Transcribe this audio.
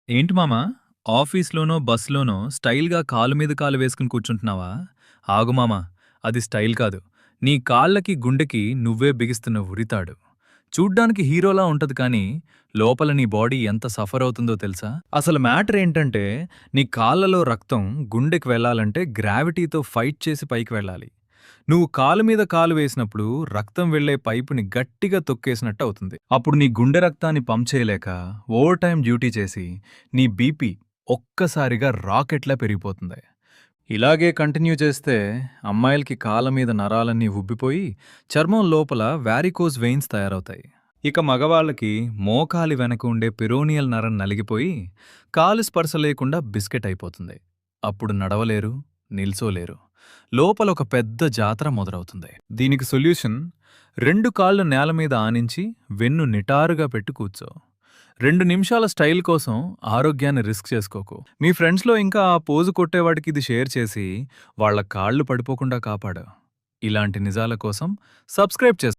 ఏంటి మామా? ఆఫీస్‌లోనో, బస్‌లోనో స్టైల్‌గా కాలు మీద కాలు వేసుకుని కూర్చుంటున్నావా? ఆగు మామా, అది స్టైల్ కాదు. నీ కాళ్ళకి, గుండెకి నువ్వే బిగిస్తున్న ఉరితాడు. చూడ్డానికి హీరోలా ఉంటది కానీ, లోపల నీ బాడీ ఎంత సఫర్ అవుతుందో తెలుసా? అసలు మ్యాటర్ ఏంటంటే, నీ కాళ్ళలో రక్తం గుండెకి వెళ్ళాలంటే గ్రావిటీతో ఫైట్ చేసి పైకి వెళ్ళాలి. నువ్వు కాలు మీద కాలు వేసినప్పుడు రక్తం వెళ్లే పైపుని గట్టిగా తొక్కేసినట్టు అవుతుంది. అప్పుడు నీ గుండె రక్తాన్ని పంప్ చేయలేక ఓవర్ టైం డ్యూటీ చేసి నీ బీపీ ఒక్కసారిగా రాకెట్లా పెరిగిపోతుంది. ఇలాగే కంటిన్యూ చేస్తే అమ్మాయిలకి కాళ్ళ మీద నరాలన్నీ ఉబ్బిపోయి చర్మం లోపల వారికోజ్ వెయిన్స్ తయారవుతాయి. ఇక మగవాళ్ళకి మోకాలి వెనక ఉండే పిరోనియల్ నరం నలిగిపోయి కాలు స్పర్శ లేకుండా బిస్కెట్ అయిపోతుంది. అప్పుడు నడవలేరు, నిల్చోలేరు. లోపల ఒక పెద్ద జాతర మొదలవుతుంది. దీనికి సొల్యూషన్, 2 కాళ్ళు నేల మీద ఆనించి వెన్ను నిటారుగా పెట్టి కూర్చో. 2 నిమిషాల స్టైల్ కోసం ఆరోగ్యాన్ని రిస్క్ చేసుకోకు. మీ ఫ్రెండ్స్లో ఇంకా ఆ పోజు కొట్టేవాడికి ఇది షేర్ చేసి వాళ్ళ కాళ్ళు పడిపోకుండా కాపాడు. ఇలాంటి నిజాల కోసం సబ్స్క్రైబ్ చేసుకో.